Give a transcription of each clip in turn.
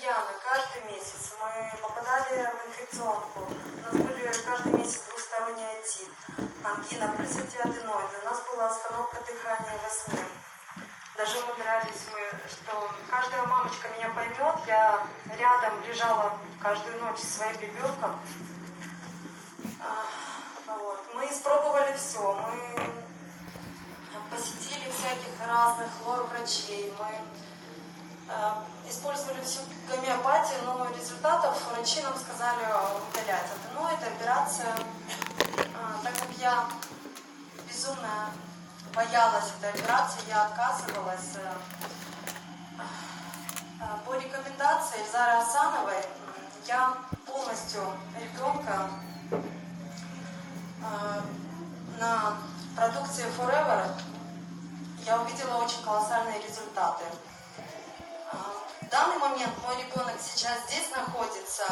постоянно, каждый месяц. Мы попадали в инфекционку. У нас были каждый месяц двухсторонний отит, ангина, плюс эти аденоиды. У нас была остановка дыхания во сне. Даже умудрялись мы, что каждая мамочка меня поймет, я рядом лежала каждую ночь со своим ребенком. Вот. Мы испробовали все, мы посетили всяких разных лор-врачей, мы использовали всю гомеопатию, но результатов врачи нам сказали удалять аденоиды, операция. Так как я безумно боялась этой операции, я отказывалась. По рекомендации Зары Асановой я полностью ребенка на продукции Forever я увидела очень колоссальные результаты. В данный момент мой ребенок сейчас здесь находится.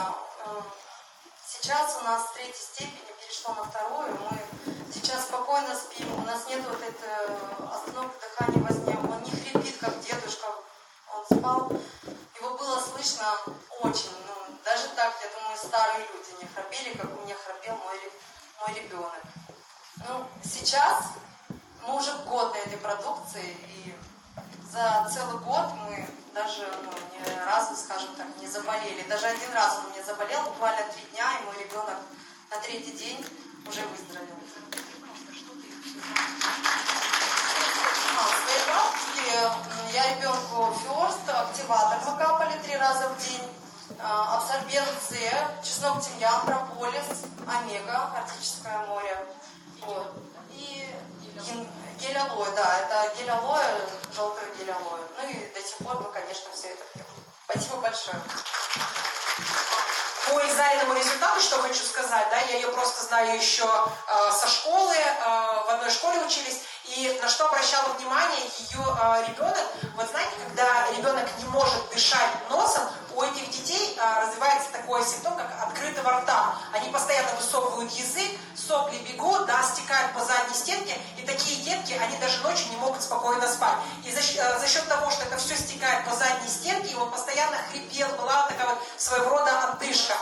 Сейчас у нас в 3-й степени, перешло на 2-ю. Мы сейчас спокойно спим. У нас нет вот этой остановки дыхания во сне. Он не хрипит, как дедушка. Он спал. Его было слышно очень. Даже так, я думаю, старые люди не храпели, как у меня храпел мой ребенок. Сейчас мы уже год на этой продукции, и за целый год мы даже ни разу, скажем так, не заболели. Даже один раз он мне заболел, буквально 3 дня, и мой ребенок на 3-й день уже выздоровел. Свои практики я ребенку фиорст, активатор мы капали 3 раза в день, абсорбент С, чеснок, тимьян, прополис, омега, Арктическое море. Вот. И гель алоэ, да, это гель алоэ, желтый гель алоэ. И до сих пор мы, конечно, все это пьем. Спасибо большое. По Зариному результату, что хочу сказать, да, я ее просто знаю еще со школы, в одной школе учились, и на что обращала внимание ее ребенок, вот знаете, когда ребенок не может дышать носом, у этих детей развивается такой симптом, как открытого рта. Они постоянно высовывают язык, сопли бегут, да, стекают по задней стенке, и такие детки, они даже ночью не могут спокойно спать. И за счет того, что это все стекает по задней стенке, он постоянно хрипел, была такая вот своего рода отдышка.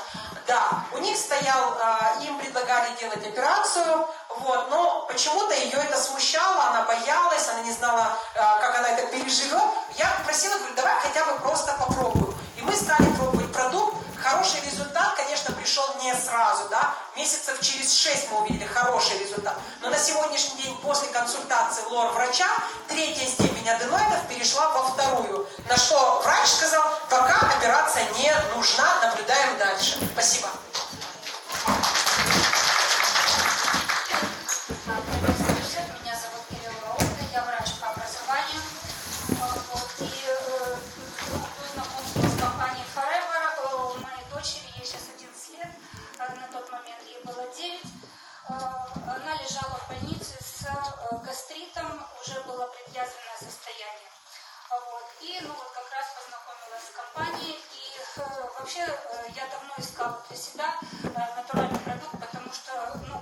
Да, у них стоял, им предлагали делать операцию, вот, но почему-то ее это смущало, она боялась, она не знала, как она это переживет. Я попросила, говорю, давай хотя бы просто попробуем. И мы стали пробовать продукт. Хороший результат, конечно, пришел не сразу, да, месяцев через 6 мы увидели хороший результат. Но на сегодняшний день после консультации лор-врача 3-я степень аденоидов перешла во 2-ю. На что врач сказал, пока операция не нужна, наблюдаем дальше. Спасибо. Меня зовут Елена Ольга, я врач по образованию. Знакомство с компанией Forever. Моей дочери, ей сейчас 11 лет, на тот момент ей было 9. Она лежала в больнице с гастритом, уже было предъязвленное состояние. И как раз познакомилась с компанией. И вообще я давно искала для себя натуральный продукт, потому что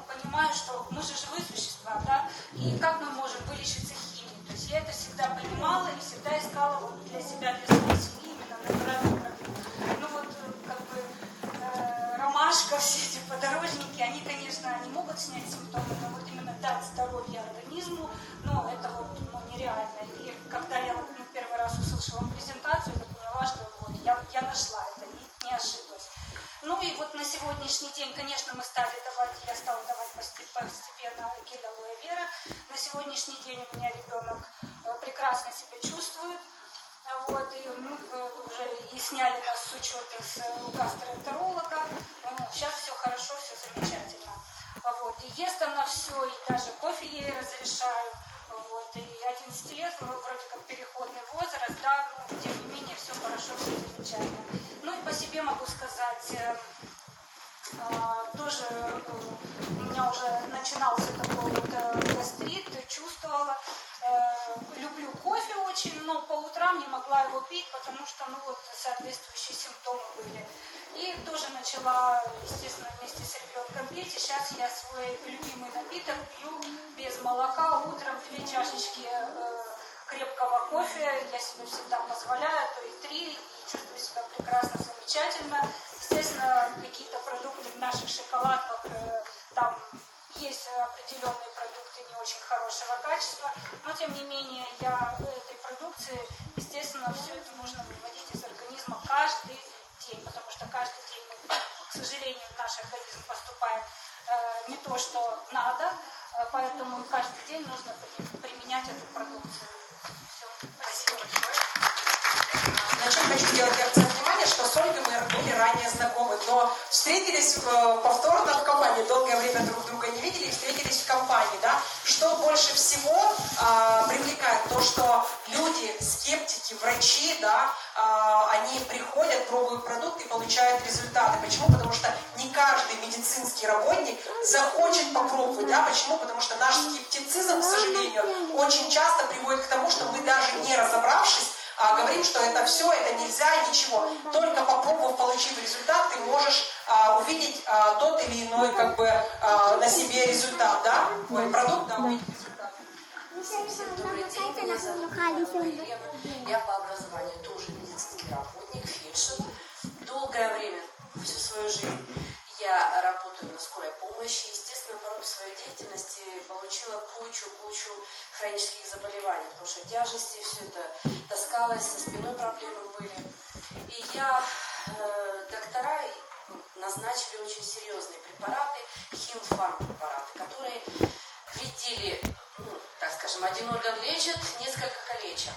понимаю, что мы же живые существа, да, и как мы можем вылечиться химией. То есть я это всегда понимала и всегда искала для себя, для своей семьи именно натуральный продукт. Ромашка, все эти подорожники, они, конечно, не могут снять симптомы, но вот именно дать здоровье организму, это нереально. И когда я первый раз услышала презентацию, я поняла, что я нашла это, не ошиблась. И на сегодняшний день, конечно, я стала давать постепенно гель алоэ вера. На сегодняшний день у меня ребенок прекрасно себя чувствует. И мы уже и сняли нас с учета с гастроэнтеролога. Сейчас все хорошо, все замечательно. И ест она все, и даже кофе ей разрешаю. И 11 лет, вроде как переходный возраст, да, но тем не менее все хорошо, все замечательно. И по себе могу сказать, тоже у меня уже начинался такой гастрит, чувствовала. Люблю кофе очень, но по утрам не могла его пить, потому что соответствующие симптомы были. И тоже начала, естественно, вместе с ребенком пить. И сейчас я свой любимый напиток пью без молока. Утром 2 чашечки крепкого кофе я себе всегда позволяю, то и 3, и чувствую себя прекрасно. прекрасно, замечательно. Естественно, какие-то продукты в наших шоколадках, там есть определенные продукты не очень хорошего качества, но тем не менее этой продукции, естественно, все это нужно выводить из организма каждый день, потому что каждый день, к сожалению, в наш организм поступает не то, что надо, поэтому каждый день нужно применять эту продукцию. Все. Спасибо большое. На чем хочу сделать акцент внимания, что с Ольгой мы были ранее знакомы, но встретились повторно в компании, долгое время друг друга не видели и встретились в компании, да. Что больше всего привлекает, то, что люди, скептики, врачи, да, они приходят, пробуют продукты и получают результаты. Почему? Потому что не каждый медицинский работник захочет попробовать, да. Почему? Потому что наш скептицизм, к сожалению, очень часто приводит к тому, что мы даже не разобравшись, говорим, что это все, это нельзя, ничего. Только попробовав, получив результат, ты можешь увидеть тот или иной как бы на себе результат, да? Ой, продукт, да, увидеть результат. Всем добрый день, меня зовут Елена. Я по образованию тоже медицинский работник, фельдшер. Долгое время, всю свою жизнь, я работаю на скорой помощи. Естественно, по роду своей деятельности получила кучу хронических заболеваний, потому что тяжести, все это таскалось, со спиной проблемы были. И доктора назначили очень серьезные препараты, химфарм-препараты, которые вредили, так скажем, один орган лечит, несколько калечат.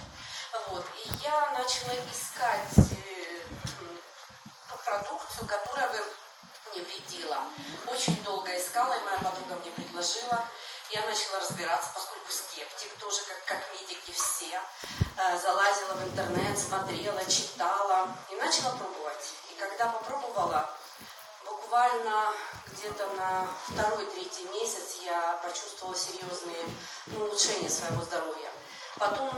Вот. И я начала искать продукцию, которая бы не вредила. Очень долго искала, и моя подруга мне предложила. Я начала разбираться, поскольку скептик, тоже как медики все. Залазила в интернет, смотрела, читала и начала пробовать. И когда попробовала, буквально где-то на 2-3 месяц я почувствовала серьезные улучшения своего здоровья. Потом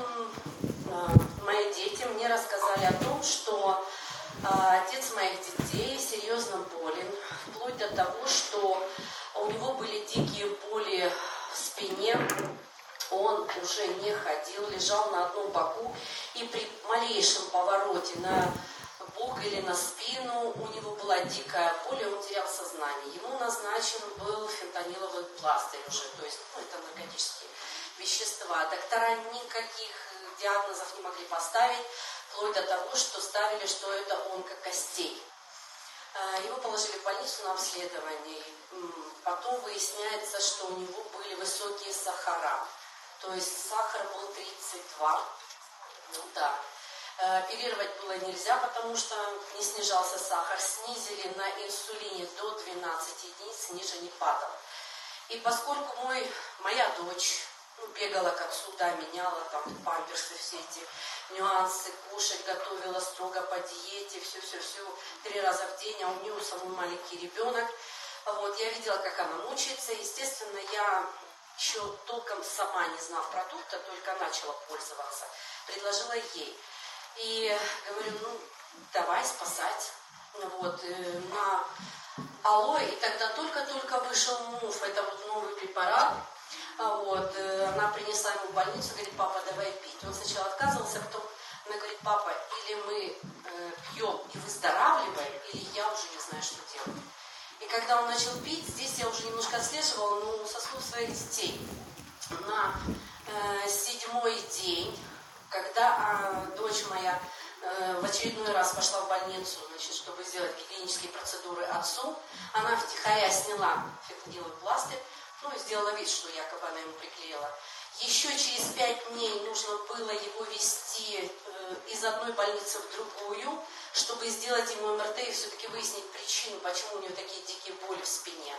мои дети мне рассказали о том, что отец моих детей серьезно болен, вплоть до того, что у него были дикие боли в спине, он уже не ходил, лежал на одном боку, и при малейшем повороте на бок или на спину у него была дикая боль, и он терял сознание. Ему назначен был фентаниловый пластырь уже, то есть это наркотические вещества. Доктора никаких диагнозов не могли поставить, вплоть до того, что ставили, что это онкокостей. Его положили в больницу на обследование. Потом выясняется, что у него были высокие сахара. То есть сахар был 32. Да. Оперировать было нельзя, потому что не снижался сахар. Снизили на инсулине до 12 единиц, ниже не падал. И поскольку моя дочь бегала к отцу, да, меняла там памперсы, все эти нюансы, кушать готовила строго по диете, все 3 раза в день, а у нее самый маленький ребенок. Вот, я видела, как она мучается. Естественно, я еще толком сама не знав продукта, только начала пользоваться. Предложила ей. И говорю, давай спасать. Вот, на алоэ. И тогда только вышел МУФ, это вот новый препарат. Вот, она принесла ему в больницу, говорит, папа, давай пить. Он сначала отказывался, потом она говорит, папа, или мы пьем и выздоравливаем, или я уже не знаю, что делать. И когда он начал пить, здесь я уже немножко отслеживала, со слов своих детей. На 7-й день, когда дочь моя в очередной раз пошла в больницу, значит, чтобы сделать клинические процедуры отцу, она втихаря сняла фентаниловый пластырь, сделала вид, что якобы она ему приклеила. Еще через 5 дней нужно было его везти из одной больницы в другую, чтобы сделать ему МРТ и все-таки выяснить причину, почему у него такие дикие боли в спине.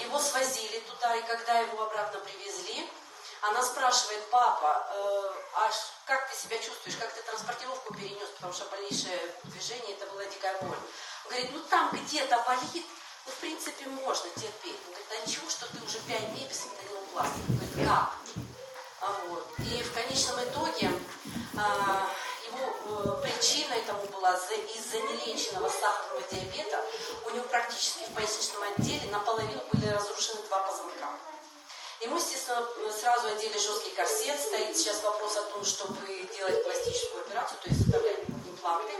Его свозили туда, и когда его обратно привезли, она спрашивает, папа, а как ты себя чувствуешь, как ты транспортировку перенес, потому что больнейшее движение, это была дикая боль. Он говорит, там где-то болит, в принципе, можно терпеть. Он говорит, а ничего, что ты уже 5 дней без фентанилового пластыря. Он говорит, как? Вот. И в конечном итоге его причиной тому была из-за нелеченного сахарного диабета. У него практически в поясничном отделе наполовину были разрушены 2 позвонка. Ему, естественно, сразу одели жесткий корсет. Стоит сейчас вопрос о том, чтобы делать пластическую операцию, то есть вставлять импланты.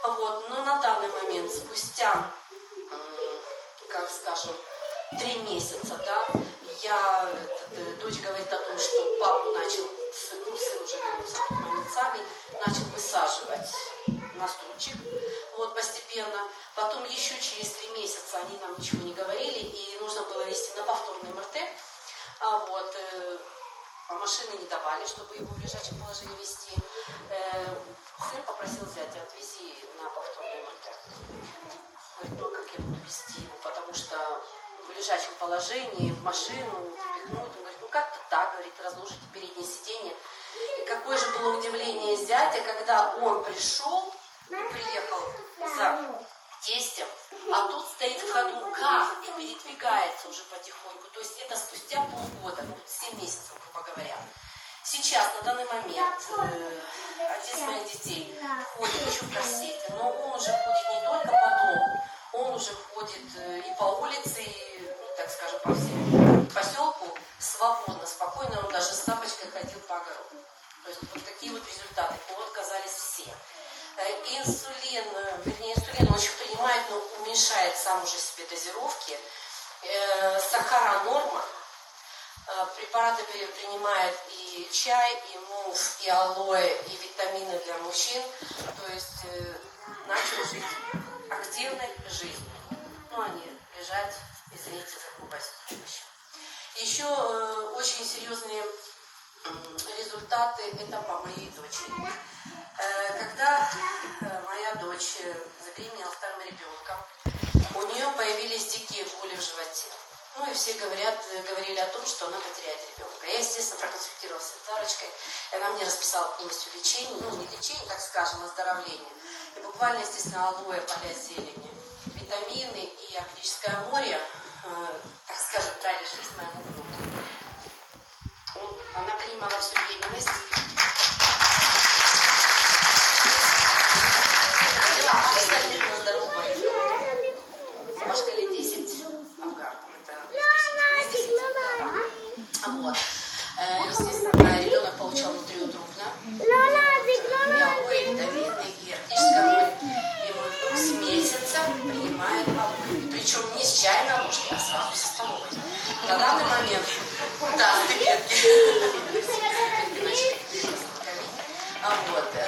Вот. Но на данный момент, спустя, как скажем, 3 месяца, да, дочь говорит о том, что папу начал, сын уже вернулся в тот момент сами, начал высаживать на стульчик, вот постепенно. Потом еще через 3 месяца они нам ничего не говорили, и нужно было вести на повторный МРТ. А машины не давали, чтобы его в лежачем положении вести. Сын попросил зятя: отвези на повторный МРТ. Говорит, ну а как я буду вести его, потому что в лежачем положении, в машину впихнуть. Он говорит, ну как-то так, говорит, разложите переднее сиденье. И какое же было удивление зятя, когда он приехал за тестем, а тут стоит в ходу КАФ и передвигается уже потихоньку. То есть это спустя полгода, 7 месяцев, грубо говоря. Сейчас, на данный момент, отец моих детей ходит еще в корсете, но он уже ходит не только по дому, он уже ходит и по улице, и, так скажем, по всему поселку свободно, спокойно. Он даже с тапочкой ходил по огороду. То есть вот такие вот результаты. Вот оказались все. Инсулин он еще принимает, но уменьшает сам уже себе дозировки. Сахара норма. Препараты принимает и чай, и мув, и алоэ, и витамины для мужчин. То есть начал жить активной жизнью. Ну, они лежать, извините за грубость. Еще очень серьезные результаты это по моей дочери. Когда моя дочь забеременела вторым ребенком, у нее появились дикие боли в животе. Ну и все говорили о том, что она потеряет ребенка. Я, естественно, проконсультировалась с санитарочкой, и она мне расписала полностью лечение, ну не лечение, так скажем, оздоровление. И буквально, естественно, алоэ, поля зелени, витамины и арктическое море, так скажем, дали жизнь моему внуку. Она принимала всю беременность. Родила абсолютно здорового ребенка. Машка лет 10, Афгар, это 10 вот. Естественно, ребенок получал внутриутробно. И алоэ, витамины, и арктическое море. И мой внук с месяца принимает алоэ. Причем не с чайной ложки, а сразу со столовой. На данный момент, да,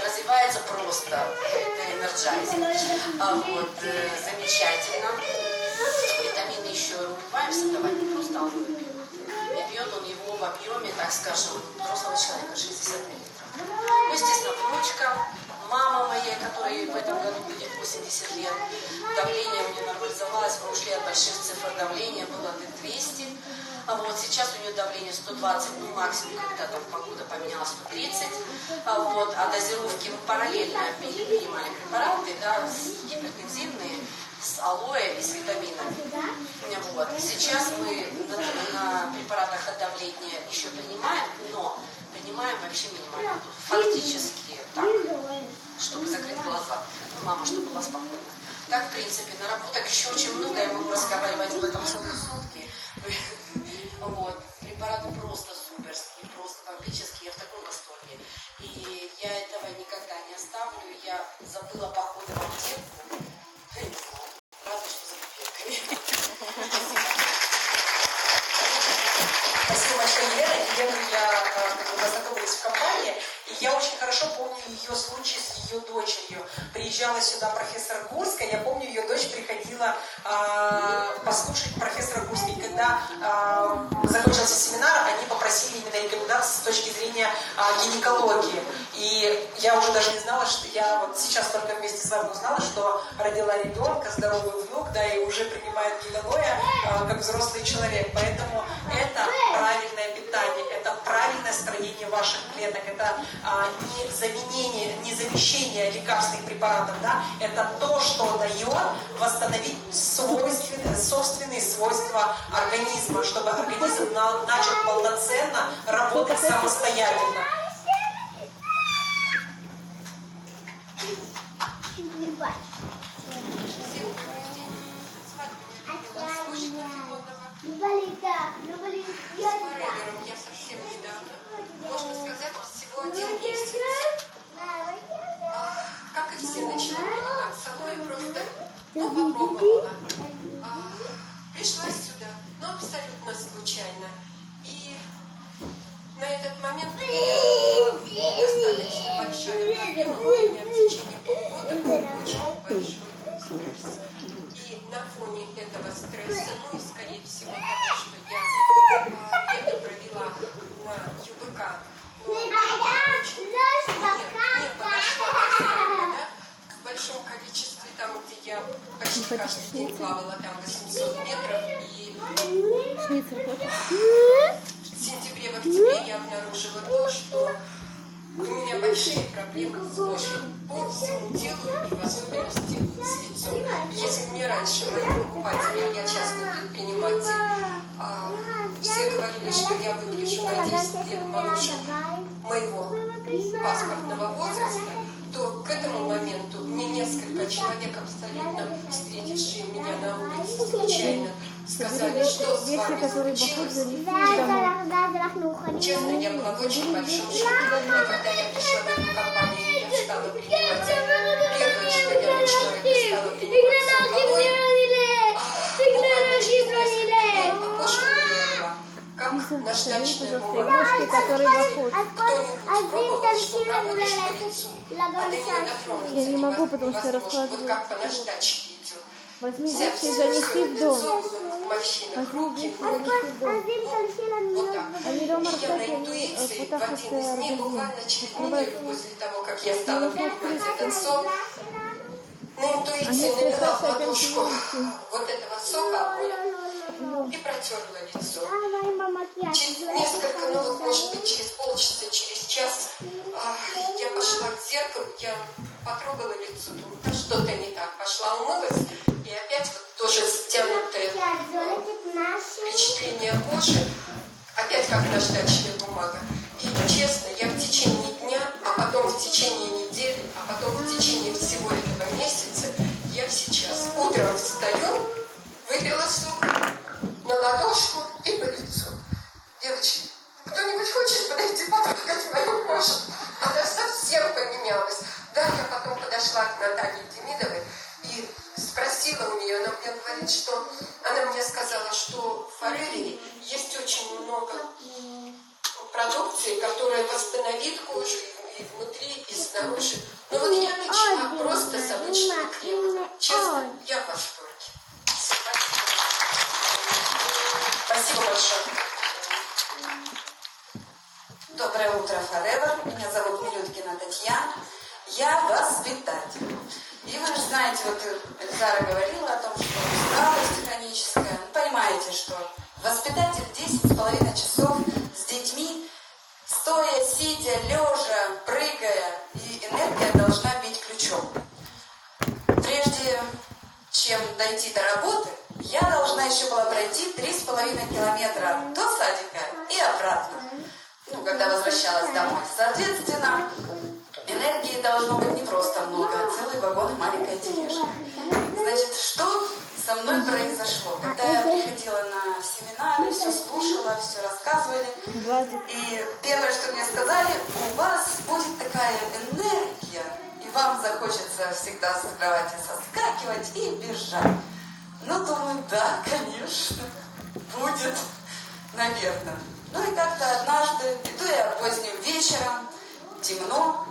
развивается просто, это энерджайзинг. Замечательно. Витамины еще выбиваемся давать, не просто алоэ пьет. И пьет он его в объеме, так скажем, взрослого человека, 60 мл. Ну, естественно, внучка, мама моя, которой в этом году будет 80 лет, давление у нее нормализовалось, мы ушли от больших цифр давления, было 200. Сейчас у нее давление 120, ну максимум, когда там погода поменялась, 130. А дозировки мы параллельно принимали препараты, да, гипертензивные, с алоэ и с витаминами. Сейчас мы на препаратах от давления еще принимаем, но принимаем вообще минимально. Фактически так, чтобы закрыть глаза. Мама, чтобы была спокойна. Так, в принципе, наработок еще очень много, я могу разговаривать об этом целые сутки. Препараты просто суперские, просто бомбические, я в таком восторге. И я этого никогда не оставлю. Я забыла походы в аптеку. Разве что за бутылками. Спасибо большое, Елена. Елену я познакомилась в компании, и я очень хорошо помню ее случай с ее дочерью. Приезжала сюда профессор Гурская, я помню, ее дочь приходила послушать профессора Гурской. Когда закончился семинар, они попросили именно рекомендации с точки зрения гинекологии. И я уже даже не знала, что я вот сейчас только вместе с вами узнала, что родила ребенка, здоровый внук, да, и уже принимает гинолоя как взрослый человек. Поэтому это правильное питание, это правильное строение ваших клеток, это не замещение лекарственных препаратов, да, это то, что дает восстановить собственные свойства организма, чтобы организм начал полноценно работать самостоятельно. Я совсем недавно, можно сказать, всего 1 месяц. Как их ничего не так со мной, просто, попробовала. Пришла сюда, но абсолютно случайно. И на этот момент у меня была достаточно большая проблема, у меня в течение полгода был очень большой стресс. И на фоне этого стресса, ну и скорее всего того, что я лето провела на ЮБК, но не подошла да, в большом количестве, там, где я почти каждый день плавала, там 800 метров, и в сентябре, в октябре я обнаружила то, что у меня большие проблемы с кожей по всему телу и в особенности с лицом. Если мне раньше мои покупатели, я частный предприниматель, все говорили, что я выгляжу на 10 лет моложе моего паспортного возраста, то к этому моменту мне несколько человек, абсолютно встретившие меня на улице случайно, сказали, что с вами случилось. Честно, я была в очень большом шоке. И когда я пришла в эту компанию, я стала принимать первое, что я начала, это стала принимать буквально через несколько дней окошко выглянуло, как наждачная бумага. Кто-нибудь пробовал, что проводишь по лицу, а до нее дотронуться Я не могу, потому что я невозможно. Вот раскладываю. как по наждачке идет. Возьми Вся вещи и занеси в дом. морщинах, руки, Возьми вещи и занеси в дом. вот так. Они дома И я на растут, они интуиции в потахут один из дней, буквально через неделю после того, как я стала принимать этот сок, на интуиции налила в ладошку вот этого сока и протерла лицо. Через несколько, ну вот может быть через полчаса, через час я пошла к зеркалу, я потрогала лицо, думаю, да что-то не так. Пошла умылась, и опять вот тоже стянутое впечатление кожи, опять как наждачная бумага. И честно, я в течение дня, а потом в течение недели, а потом в течение всего этого месяца, я сейчас утром встаю, выпила сок на ладошку и по лицу. Девочки, кто-нибудь хочет подойти потрогать мою кожу? Она совсем поменялась. Да, я потом подошла к Наталье Демидовой и спросила у нее, она мне говорит, что она мне сказала, что в форели есть очень много продукции, которая восстановит кожу и внутри, и снаружи. Но вот я начала просто с обычного крема. Честно, я в восторге. Спасибо большое. Доброе утро, Forever. Меня зовут Милюткина Татьяна. Я воспитатель. И вы же знаете, вот Эльзара говорила о том, что усталость хроническая. Понимаете, что воспитатель 10,5 часов с детьми, стоя, сидя, лежа, прыгая, и энергия должна бить ключом. Прежде чем дойти до работы, я должна еще была пройти 3,5 километра до садика и обратно. Ну, когда возвращалась домой. Соответственно, энергии должно быть не просто много, а целый вагон и маленькая тележка. Значит, что со мной произошло? Когда я приходила на семинары, все слушала, все рассказывали. И первое, что мне сказали, у вас будет такая энергия, и вам захочется всегда с кровати соскакивать и бежать. Ну, думаю, да, конечно, будет, наверное. Ну и как-то однажды, иду я поздним вечером, темно,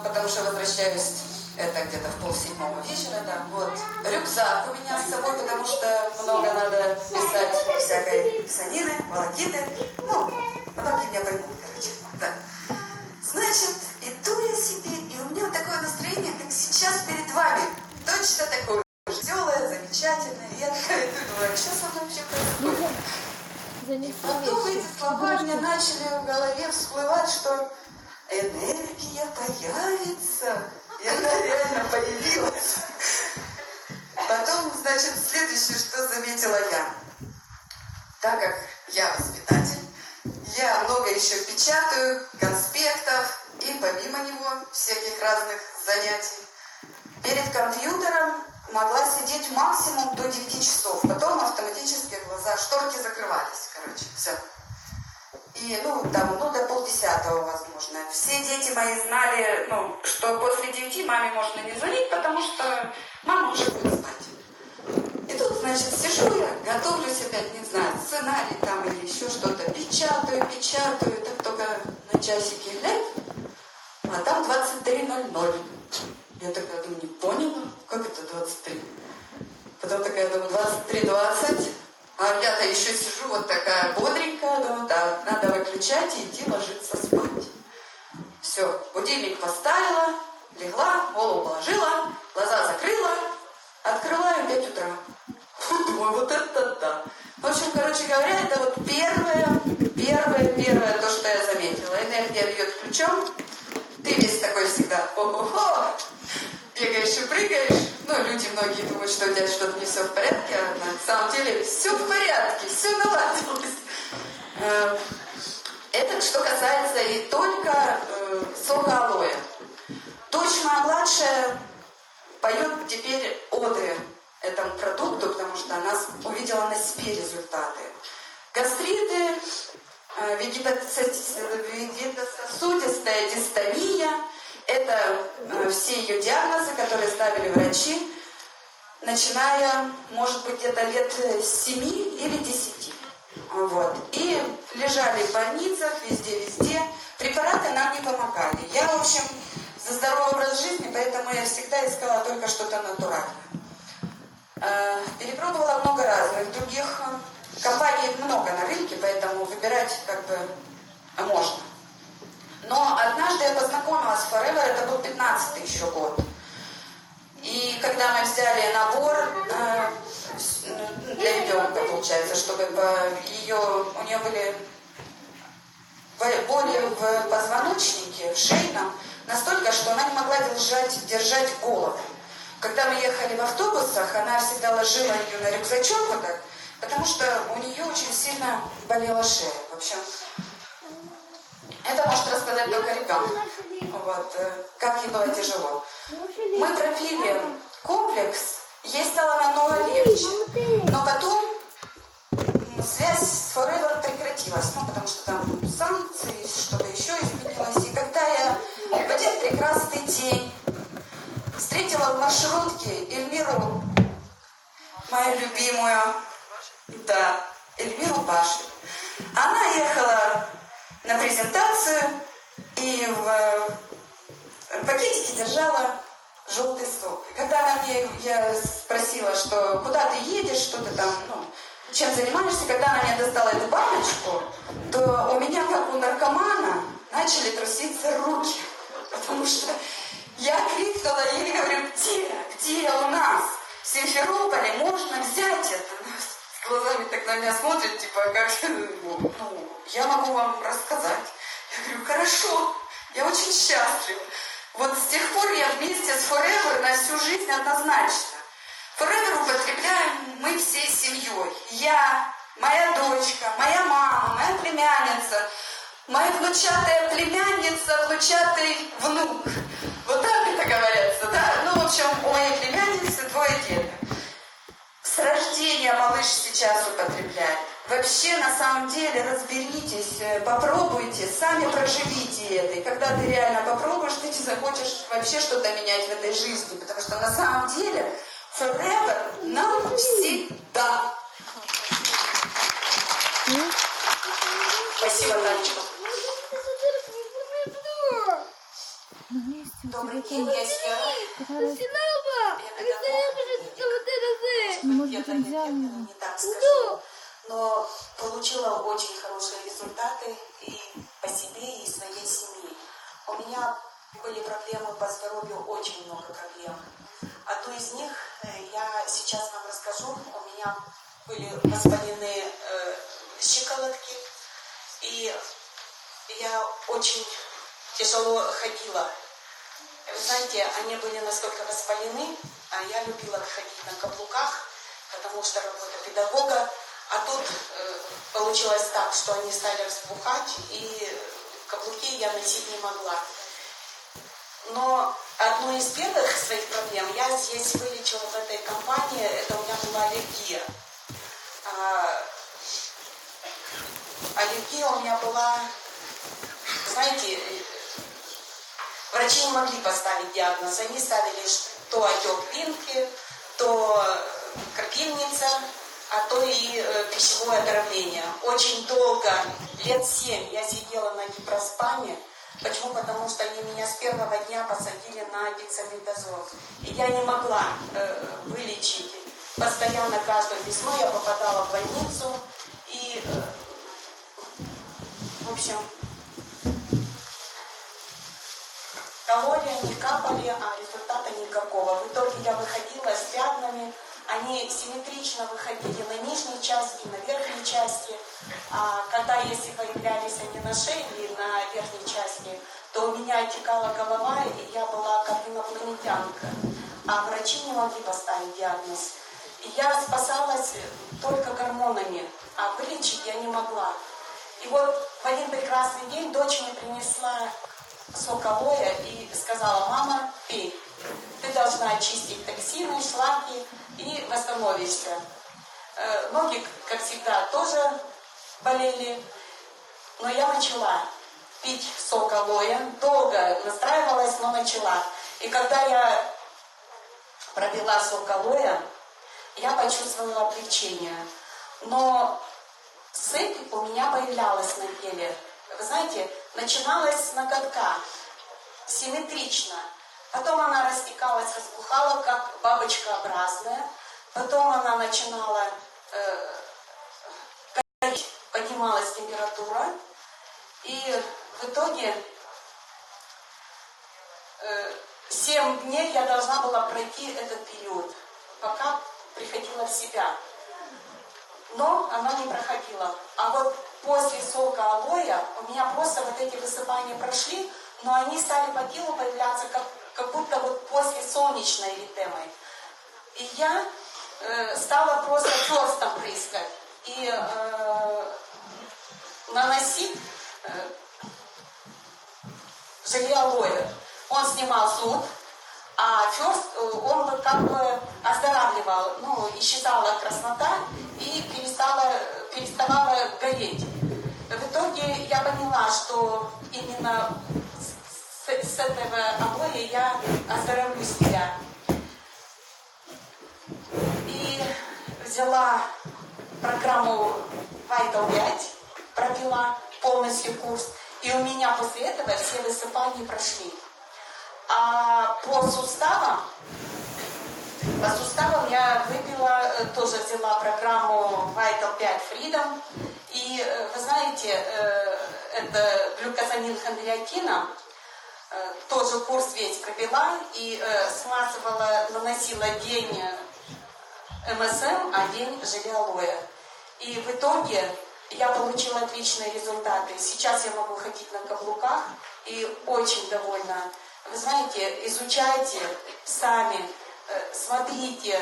потому что возвращаюсь, это где-то в 6:30 вечера, да, вот. Рюкзак у меня с собой, потому что много надо писать всякой писанины, волокиты. Ну, многие меня поймут, короче, да. Значит, иду я себе, и у меня такое настроение, как сейчас перед вами. Точно такое веселое, замечательное. И я такая думаю, что со мной вообще происходит? И потом эти слова у меня начали в голове всплывать, что энергия появится. И она реально появилась. Потом, значит, следующее, что заметила я. Так как я воспитатель, я много еще печатаю, конспектов и помимо него всяких разных занятий. Перед компьютером могла сидеть максимум до 9 часов. Потом автоматически глаза, шторки закрывались, короче, все. и, до полдесятого, возможно. Все дети мои знали, что после 9 маме можно не звонить, потому что мама уже будет спать. И тут, значит, сижу я, готовлюсь опять, не знаю, сценарий там или еще что-то, печатаю, так только на часике глядь, а там 23:00. Я такая думаю, не поняла, как это 23? Потом такая думаю, 23:20. А я-то еще сижу вот такая бодренькая, думаю, да, надо выключать и идти ложиться спать. Все, будильник поставила, легла, голову положила, глаза закрыла, открываю 5 утра. Фу, думаю, вот это да. В общем, короче говоря, это вот первое, то, что я заметила. Энергия бьет ключом, ты весь такой всегда, о-хо-хо, бегаешь и прыгаешь. Люди многие думают, что у тебя что-то не все в порядке, а на самом деле все в порядке, все наладилось. Это что касается и только сока алоэ. Дочь моя младшая поет теперь оды этому продукту, потому что она увидела на себе результаты. Гастриты, вегетососудистая дистония. Это все ее диагнозы, которые ставили врачи, начиная, может быть, где-то лет 7 или 10. Вот. И лежали в больницах, везде. Препараты нам не помогали. Я, в общем, за здоровый образ жизни, поэтому я всегда искала только что-то натуральное. Перепробовала много разных других компаний, много на рынке, поэтому выбирать можно. Но однажды я познакомилась с Forever, это был 15-й еще год. И когда мы взяли набор для ребенка, получается, чтобы у нее были боли в позвоночнике, в шейном, настолько, что она не могла держать голову. Когда мы ехали в автобусах, она всегда ложила ее на рюкзачок вот так, потому что у нее очень сильно болела шея. В общем, это может рассказать только ребенок, как ей было тяжело. Мы пропили комплекс, ей стало намного легче, но потом связь с Forever прекратилась, потому что там санкции, что-то еще изменилось. И когда я в один прекрасный день встретила в маршрутке Эльмиру, мою любимую, Эльмиру Баши. Она ехала на презентацию и в пакетике держала желтый сок. И когда я спросила, что куда ты едешь, что ты там, чем занимаешься, когда она мне достала эту баночку, то у меня, как у наркомана, начали труситься руки. Потому что я крикнула ей, говорю, где у нас в Симферополе можно взять это? С глазами так на меня смотрит, я могу вам рассказать. Я говорю, хорошо, я очень счастлива. Вот с тех пор я вместе с Forever на всю жизнь однозначно. Forever употребляем мы всей семьей. Я, моя дочка, моя мама, моя племянница, моя внучатая племянница, внучатый внук. Вот так это говорится, да? В общем, у моей племянницы 2 деток. С рождения малыш сейчас употребляет. Вообще, на самом деле, разберитесь, попробуйте, сами проживите это. И когда ты реально попробуешь, ты захочешь вообще что-то менять в этой жизни. Потому что на самом деле Forever нам всегда. Спасибо, Танечка. Добрый день, я Сера. Может быть, он взял не так скажу, но получила очень хорошие результаты и по себе, и своей семье. У меня были проблемы по здоровью, очень много проблем. Одну из них я сейчас вам расскажу. У меня были воспаленные щиколотки, и я очень тяжело ходила. Вы знаете, они были настолько воспалены, а я любила ходить на каблуках, потому что работа педагога. А тут получилось так, что они стали разбухать, и каблуки я носить не могла. Но одну из первых своих проблем я здесь вылечила в этой компании, это у меня была аллергия. аллергия у меня была, знаете, врачи не могли поставить диагноз. Они ставили то отек лимфы, то крапивница, а то и пищевое отравление. Очень долго, лет 7, я сидела на гипроспаме. Почему? Потому что они меня с первого дня посадили на дексаметазон. И я не могла вылечить. Постоянно каждую весну я попадала в больницу. И, в общем, кололи, не капали, а результата никакого. В итоге я выходила с пятнами. Они симметрично выходили на нижней части, на верхней части. А когда, если появлялись они на шее или на верхней части, то у меня отекала голова, и я была как инопланетянка. А врачи не могли поставить диагноз. И я спасалась только гормонами, а вылечить я не могла. И вот в один прекрасный день дочь мне принесла сок алоэ и сказала: мама, пей. Ты должна очистить токсины, шлаки и восстановишься. Ноги, как всегда, тоже болели. Но я начала пить сок алоэ. Долго настраивалась, но начала. И когда я пропила сок алоэ, я почувствовала облегчение. Но сыпь у меня появлялась на теле. Вы знаете, начиналась с ноготка, симметрично. Потом она растекалась, распухала, как бабочкообразная. Потом она начинала гореть, поднималась температура. И в итоге 7 дней я должна была пройти этот период, пока приходила в себя. Но она не проходила. А вот после сока алоэ у меня просто вот эти высыпания прошли, но они стали по телу появляться как будто вот после солнечной эритемы. И я стала просто ферстом прыскать и наносить желе алоэ. Он снимал зуд, а ферст, он как бы оздоравливал, ну, исчезала краснота и переставала гореть. В итоге я поняла, что именно с этого алоэ я оздоровлю себя. И взяла программу Vital 5, пропила полностью курс, и у меня после этого все высыпания прошли. А по суставам я выпила, тоже взяла программу Vital 5 Freedom. И вы знаете, это глюкозамин хондриотина, тоже курс весь пропила и смазывала, наносила день МСМ, а день желе алоэ. И в итоге я получила отличные результаты. Сейчас я могу ходить на каблуках и очень довольна. Вы знаете, изучайте сами, смотрите,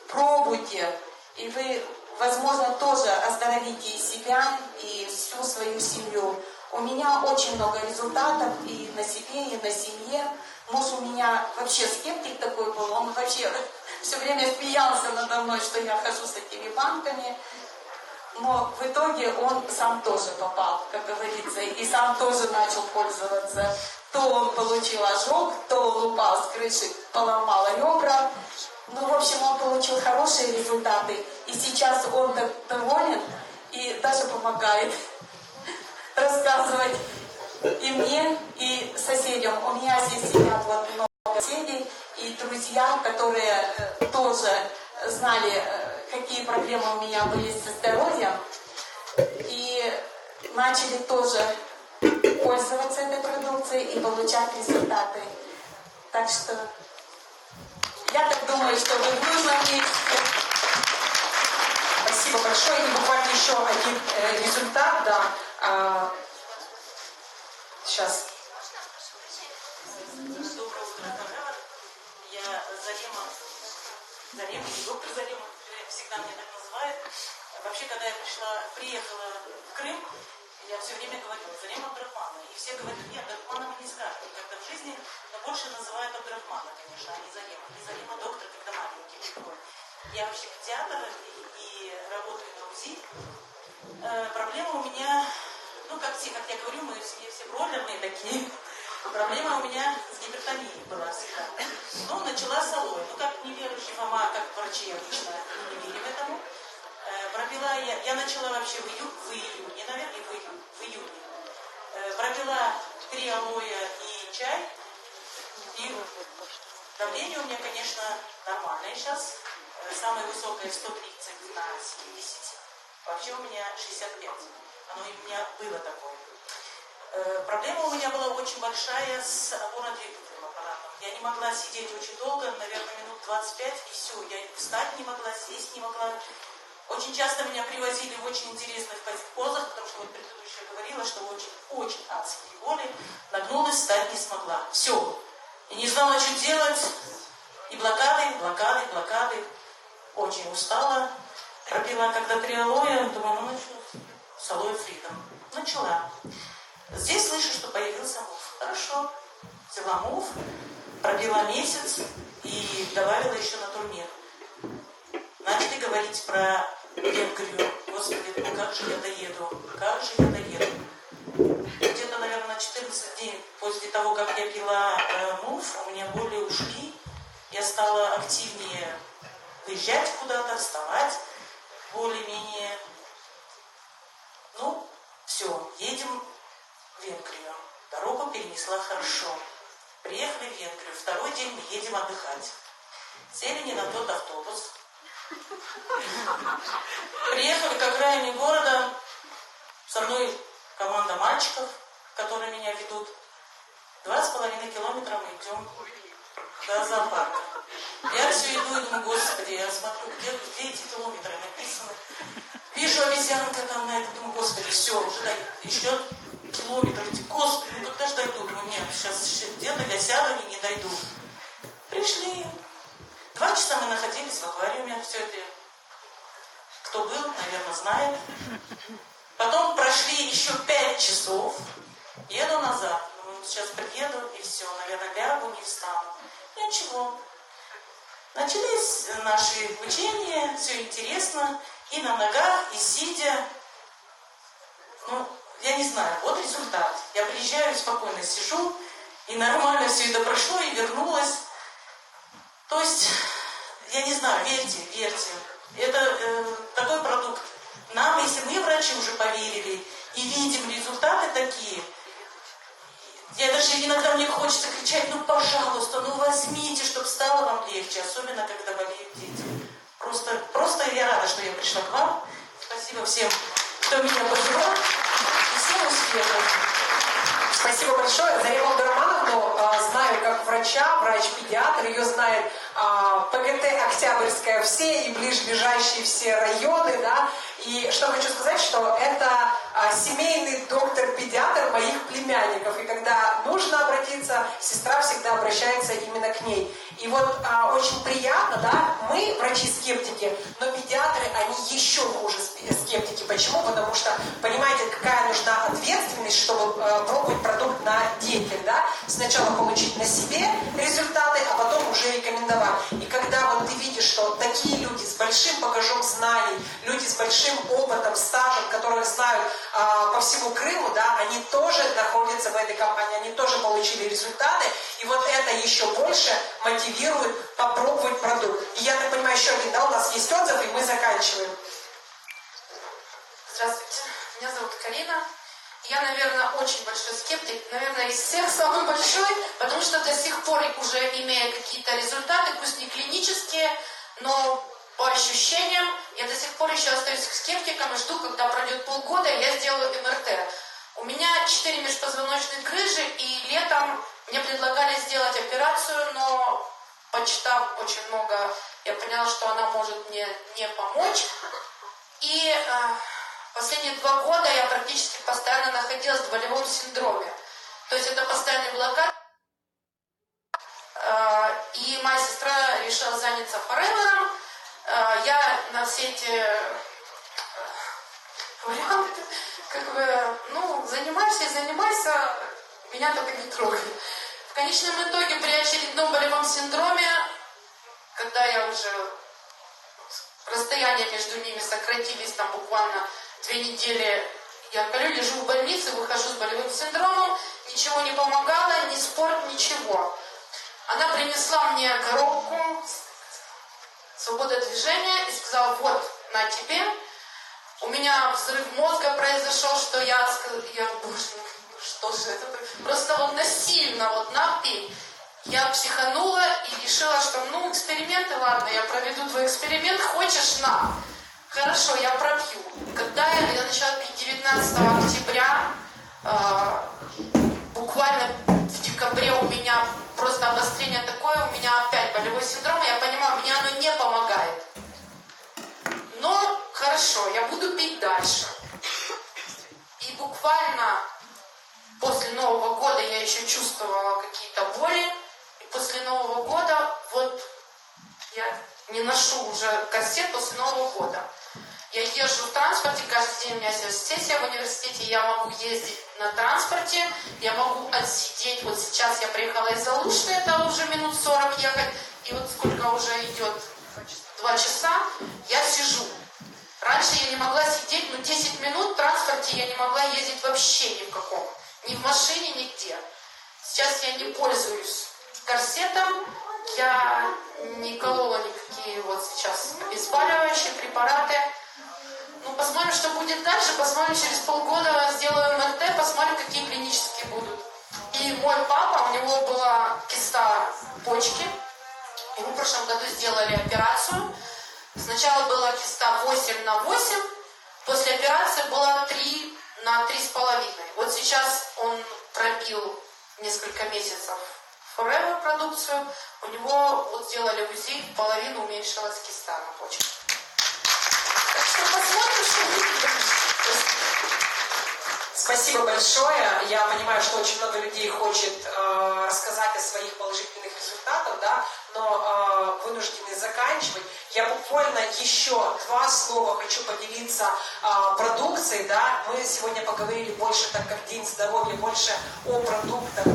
пробуйте, и вы, возможно, тоже оздоровите и себя, и всю свою семью. У меня очень много результатов и на себе, и на семье. Муж у меня вообще скептик такой был, он вообще все время смеялся надо мной, что я хожу с этими банками. Но в итоге он сам тоже попал, как говорится, и сам тоже начал пользоваться. То он получил ожог, то он упал с крыши, поломал ребра. Ну, в общем, он получил хорошие результаты. И сейчас он доволен и даже помогает рассказывать и мне, и соседям. У меня здесь сидят вот много соседей и друзья, которые тоже знали, какие проблемы у меня были со здоровьем, и начали тоже пользоваться этой продукцией и получать результаты. Так что я так думаю, что вы в нужном месте. Спасибо большое. И буквально еще один результат, да. Сейчас. Доброе утро, Forever. Я Зарема, доктор Зарема, всегда меня так называют. Вообще, когда я приехала в Крым, я все время говорила Зарема Абдрахманова. И все говорят: нет, Абдрахманова не скажут. Когда в жизни, но больше называют Абдрахманова, конечно, а не Зарема. И Зарема доктор, когда маленький такой. Я вообще педиатр и работаю на УЗИ. Проблема у меня, ну, как я говорю, мы в семье все бройлерные такие. Проблема у меня с гипертонией была всегда. Ну, началась с алоэ. Ну, как неверующий Фома, как врачи обычно не верим этому. Пропила я начала вообще в июне, наверное, в июне. Пропила 3 алоэ и чай. И давление у меня, конечно, нормальное сейчас. Самое высокое 130 на 70. Вообще у меня 65. Оно у меня было такое. Проблема у меня была очень большая с опорно-двигательным аппаратом. Я не могла сидеть очень долго, наверное, минут 25, и все. Я встать не могла, сесть не могла. Очень часто меня привозили в очень интересных позах, потому что вот предыдущая говорила, что очень адские боли. Нагнулась, встать не смогла. Все. И не знала, что делать. И блокады. Очень устала. Пропила когда 3 алоэ, думаю, ну начну с алоэ фридом. Начала. Здесь слышу, что появился мув. Хорошо. Взяла мув, пробила месяц и добавила еще на турнир. Начали говорить про Венгрию. Господи, ну как же я доеду? Где-то, наверное, на 14 дней после того, как я пила мув, у меня боли ушли. Я стала активнее выезжать куда-то, вставать более-менее. Ну, все, едем в Венгрию. Дорогу перенесла хорошо. Приехали в Венгрию. 2-й день мы едем отдыхать. Сели не на тот автобус. Приехали к окраине города. Со мной команда мальчиков, которые меня ведут. 2,5 километра мы идем до зоопарка. Я все иду и думаю, господи, я смотрю, где эти километры написаны. Вижу обезьянка там на это, думаю, господи, все, уже еще километр. Господи, ну когда же дойду? Думаю, нет, сейчас где-то я сяду и не дойду. Пришли. 2 часа мы находились в аквариуме. Все это, кто был, наверное, знает. Потом прошли еще 5 часов. Еду назад. Думаю, сейчас приеду и все, наверное, лягу, не встану. Ничего. Начались наши учения, все интересно. И на ногах, и сидя. Ну, я не знаю, вот результат. Я приезжаю, спокойно сижу, и нормально все это прошло, и вернулась. То есть, я не знаю, верьте. Это такой продукт. Нам, если мы, врачи, уже поверили, и видим результаты такие, я даже иногда мне хочется кричать, ну, пожалуйста, ну, возьмите, чтобы стало вам легче, особенно, когда болеют дети. Просто я рада, что я пришла к вам. Спасибо всем, кто меня поддержал. И всем успехов. Спасибо большое. Зарема Абдурамановну знаю как врача, врач-педиатр. Ее знает ПГТ Октябрьская все и ближайшие все районы. Да? И что хочу сказать, что это семейный доктор-педиатр моих племянников. И когда нужно обратиться, сестра всегда обращается именно к ней. И вот очень приятно, да, мы врачи-скептики, но педиатры, они еще хуже скептики. Почему? Потому что, понимаете, какая нужна ответственность, чтобы пробовать продукт на детях, да? Сначала получить на себе результаты, а потом уже рекомендовать. И когда вот ты видишь, что такие люди с большим багажом знаний, люди с большим опытом, стажем, которые знают по всему Крыму, да, они тоже находятся в этой компании, они тоже получили результаты, и вот это еще больше мотивирует попробовать продукт. И я так понимаю, еще один, да, у нас есть отзыв, и мы заканчиваем. Здравствуйте, меня зовут Карина. Я, наверное, очень большой скептик, наверное, из всех самый большой, потому что до сих пор, уже имея какие-то результаты, пусть не клинические, но по ощущениям, я до сих пор еще остаюсь скептиком и жду, когда пройдет полгода, и я сделаю МРТ. У меня 4 межпозвоночных грыжи, и летом мне предлагали сделать операцию, но, почитав очень много, я поняла, что она может мне не помочь. И последние 2 года я практически постоянно находилась в болевом синдроме. То есть это постоянный блокад. И моя сестра решила заняться форевером. Я на все эти варианты, занимайся, меня только не трогай. В конечном итоге при очередном болевом синдроме, когда я уже расстояния между ними сократились там буквально 2 недели я лежу в больнице, выхожу с болевым синдромом, ничего не помогало, ни спорт, ничего. Она принесла мне коробку «Свобода движения» и сказала: вот, на тебе. У меня взрыв мозга произошел, что я боже, что же это? Просто вот насильно, вот напей. Я психанула и решила, что эксперименты, ладно, я проведу твой эксперимент, хочешь, на. Хорошо, я пропью. Когда я начала пить 19 октября, буквально в декабре у меня просто обострение такое, у меня опять болевой синдром, я понимаю, мне оно не помогает. Но хорошо, я буду пить дальше. И буквально после Нового года я еще чувствовала какие-то боли. И после Нового года, вот я не ношу уже корсет после Нового года. Я езжу в транспорте, каждый день у меня сессия в университете, я могу ездить на транспорте, я могу отсидеть. Вот сейчас я приехала из Алушты, это уже минут 40 ехать, и вот сколько уже идет, 2 часа, я сижу. Раньше я не могла сидеть, 10 минут в транспорте я не могла ездить вообще ни в каком. Ни в машине, нигде. Сейчас я не пользуюсь корсетом, я не колола никакие вот сейчас обезболивающие препараты. Посмотрим, что будет дальше, посмотрим, через полгода сделаю МРТ, посмотрим, какие клинические будут. И мой папа, у него была киста почки, ему в прошлом году сделали операцию. Сначала была киста 8/8, после операции была 3/3,5. Вот сейчас он пробил несколько месяцев Forever продукцию, у него вот сделали УЗИ, в половину уменьшилась киста на почке. Так что посмотрим, что будет дальше. Спасибо большое. Я понимаю, что очень много людей хочет рассказать о своих положительных результатах, да, но вынуждены заканчивать. Я буквально еще 2 слова хочу поделиться продукцией, да. Мы сегодня поговорили больше, так как День здоровья, больше о продуктах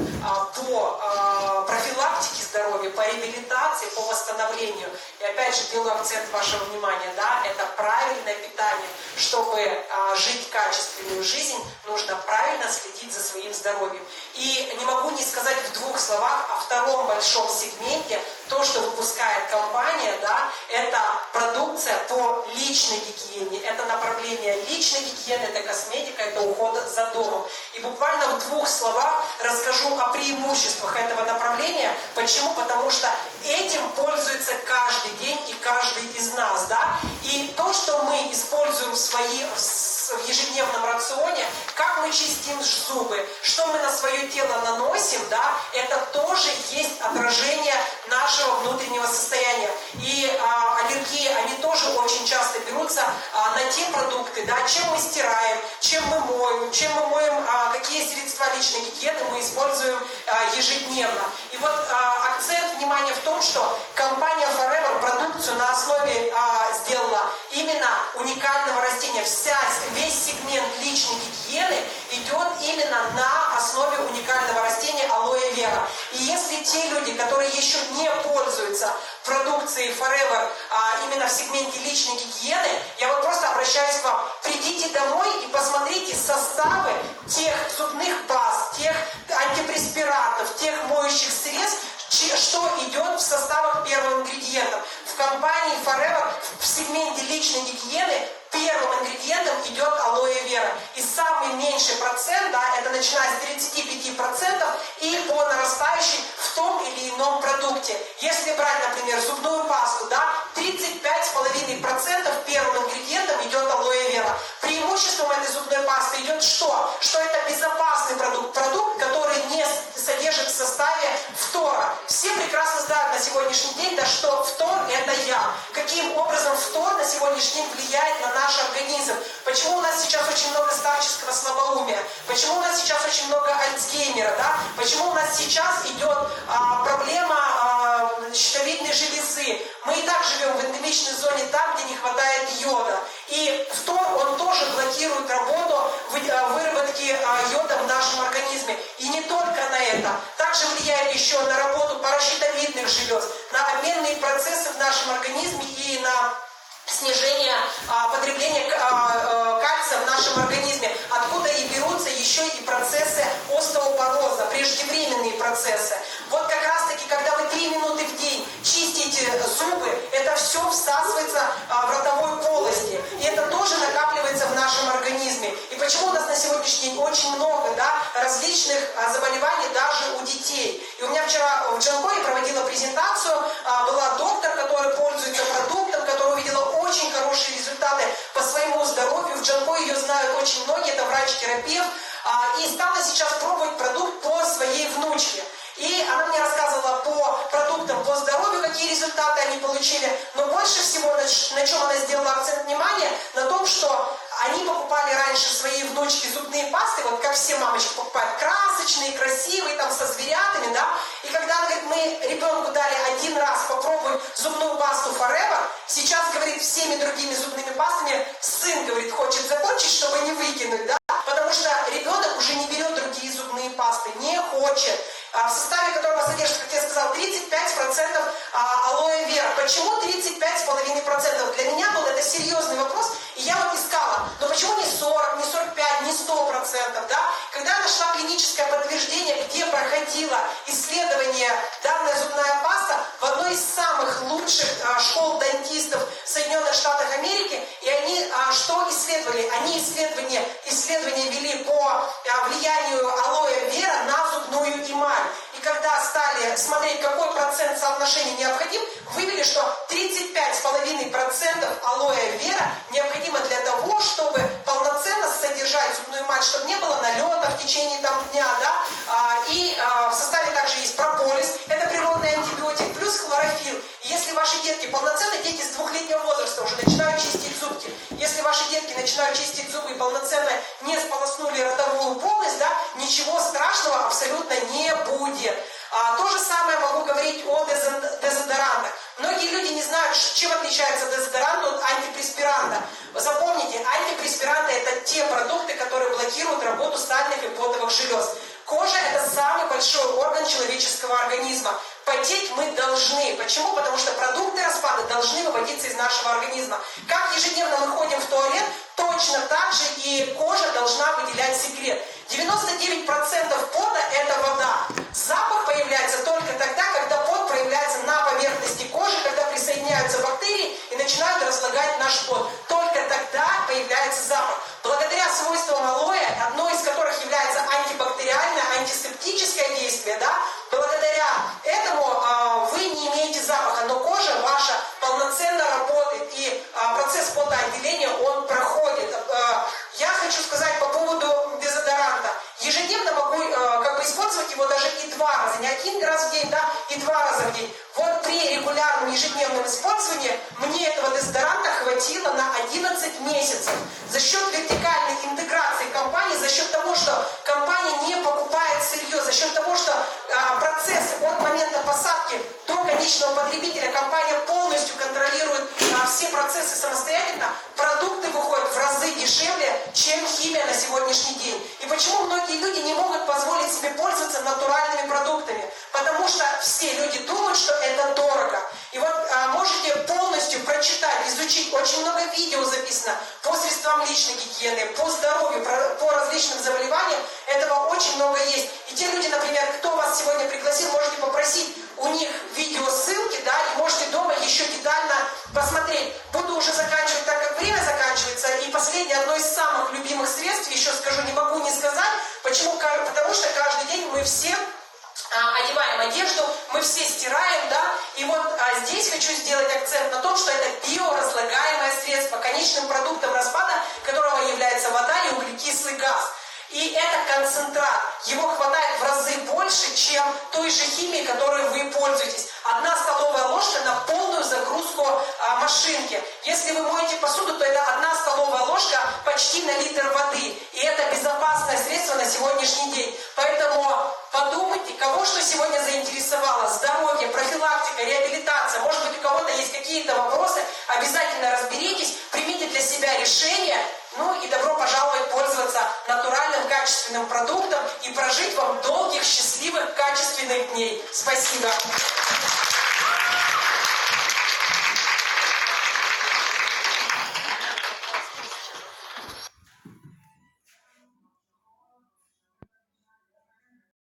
по профилактике здоровья, по реабилитации, по восстановлению. И опять же делаю акцент вашего внимания, да, это правильное питание. Чтобы жить качественную жизнь, нужно правильно следить за своим здоровьем. И не могу не сказать в 2 словах о втором большом сегменте, то, что выпускает компания, да, это продукция по личной гигиене, это направление личной гигиены, это косметика, это уход за домом. И буквально в 2 словах расскажу о преимуществах этого направления. Почему? Потому что этим пользуется каждый день и каждый из нас, да. И то, что мы используем в ежедневном рационе, как мы чистим зубы, что мы на свое тело наносим, да, это тоже есть отражение нашего внутреннего состояния. И аллергии, они тоже очень часто берутся на те продукты, да, чем мы стираем, чем мы моем, какие средства личной гигиены мы используем ежедневно. И вот акцент внимания в том, что компания Forever продукцию на основе сделала именно уникального растения. Весь сегмент личной гигиены идет именно на основе уникального растения алоэ вера. И если те люди, которые еще не пользуются продукцией Forever именно в сегменте личной гигиены, я вот просто обращаюсь к вам. Придите домой и посмотрите составы тех зубных паст, тех антипреспирантов, тех моющих средств, что идет в составах первым ингредиентом. В компании Forever в сегменте личной гигиены первым ингредиентом идет алоэ вера. И самый меньший процент, да, это начиная с 35% и по нарастающей в том или ином продукте. Если брать, например, зубную пасту, да, 35,5% первым ингредиентом идет алоэ вера. Преимуществом этой зубной пасты идет что? Что это безопасный продукт, который не содержит в составе фтора. Все прекрасно знают на сегодняшний день, да, что фтор это яд. Каким образом фтор на сегодняшний день влияет на наш организм? Почему у нас сейчас очень много старческого слабоумия? Почему у нас сейчас очень много альцгеймера? Да? Почему у нас сейчас идет проблема щитовидной железы? Мы и так живем в эндемичной зоне там, где не хватает йода. И фтор, он тоже блокирует работу выработки йода в нашем организме. И не только на это. Также влияет еще на работу паращитовидных желез, на обменные процессы в нашем организме и на снижение потребления кальция в нашем организме, откуда и берутся еще и процессы остеопороза, преждевременные процессы. Вот как раз таки, когда вы 3 минуты в день чистите зубы, это все всасывается в ротовой полости, и это тоже накапливается в нашем организме. И почему у нас на сегодняшний день очень много, да, различных заболеваний даже у детей. И у меня вчера в Джанкое проводила презентацию, была доктор, который пользуется продуктом, которая увидела очень хорошие результаты по своему здоровью. В Джанкое ее знают очень многие, это врач-терапевт, и стала сейчас пробовать продукт по своей внучке. И она мне рассказывала по продуктам по здоровью, какие результаты они получили. Но больше всего, на чем она сделала акцент внимания, на том, что они покупали раньше своей внучке зубные пасты, вот как все мамочки покупают, красочные, красивые, там со зверятами, да. И когда она говорит, мы ребенку дали 1 раз попробовать зубную пасту Forever, сейчас, говорит, всеми другими зубными пастами сын, говорит, хочет закончить, чтобы не выкинуть, да. Потому что ребенок уже не берет другие зубные пасты, не хочет. В составе которого содержится, как я сказала, 35% алоэ вера. Почему 35,5%? Для меня был это серьезный вопрос, и я вот искала, но почему не 40, не 45, не 100%, да? Когда я нашла клиническое подтверждение, где проходило исследование данная зубная паста в одной из самых лучших школ дантистов в Соединенных Штатах Америки, и они что исследовали? Они исследования вели по влиянию алоэ вера на зубную эмаль. И когда стали смотреть, какой процент соотношения необходим, вывели, что 35,5% алоэ вера необходимо для того, чтобы полноценно содержать зубную эмаль, чтобы не было налета в течение дня, да. И в составе также есть прополис, это природный антибиотик, плюс хлорофилл. И если ваши детки, полноценно дети с 2-летнего возраста уже начинают чистить зубки, если ваши детки начинают чистить зубы и полноценно не сполоснули ротовую полость, да, ничего страшного абсолютно не будет. То же самое могу говорить о дезодорантах. Многие люди не знают, чем отличается дезодорант от антипреспиранта. Запомните, антипреспиранты – это те продукты, которые блокируют работу сальных и потовых желез. Кожа – это самый большой орган человеческого организма. Потеть мы должны. Почему? Потому что продукты распада должны выводиться из нашего организма. Как ежедневно мы ходим в туалет, точно так же и кожа должна выделять секрет. 99% пота – это вода. Запах появляется только тогда, когда пот проявляется на поверхности кожи, когда присоединяются бактерии и начинают разлагать наш пот. Только тогда появляется запах. Благодаря свойствам алоэ, одно из которых является антибактериальное, антисептическое действие, да, благодаря этому вы не имеете запаха, но кожа ваша полноценно работает, и процесс потоотделения он проходит. Я хочу сказать по поводу дезодоранта. Ежедневно могу использовать его даже и 2 раза, не 1 раз в день, да, и 2 раза в день. Вот при регулярном ежедневном использовании мне этого дезодоранта хватило на 11 месяцев. За счет вертикальной интеграции компании, за счет того, что компания не покупает сырье, за счет того, что процесс от момента посадки до конечного потребителя компания полностью контролирует все процессы самостоятельно, продукты выходят в разы дешевле, чем химия на сегодняшний день. И почему многие люди не могут позволить себе пользоваться натуральными продуктами? Потому что все люди думают, что это дорого. И вот можете полностью прочитать, изучить, очень много видео записано по средствам личной гигиены, по здоровью, по различным заболеваниям. Этого очень много есть. И те люди, например, кто вас сегодня пригласил, можете попросить у них видеосылки, да, и можете дома еще детально посмотреть. Буду уже заканчивать, так как время заканчивается. И последнее, одно из самых любимых средств, еще скажу, не могу не сказать. Почему? Потому что каждый день мы все одеваем одежду, мы все стираем, да, и вот здесь хочу сделать акцент на том, что это биоразлагаемое средство, конечным продуктом распада которого является вода и углекислый газ. И это концентрат. Его хватает в разы больше, чем той же химии, которой вы пользуетесь. 1 столовая ложка на полную загрузку машинки. Если вы моете посуду, то это 1 столовая ложка почти на литр воды. И это безопасное средство на сегодняшний день. Поэтому подумайте, кого что сегодня заинтересовало. Здоровье, профилактика, реабилитация. Может быть, у кого-то есть какие-то вопросы. Обязательно разберитесь, примите для себя решение. Ну и добро пожаловать пользоваться натуральным качественным продуктом и прожить вам долгих, счастливых, качественных дней. Спасибо.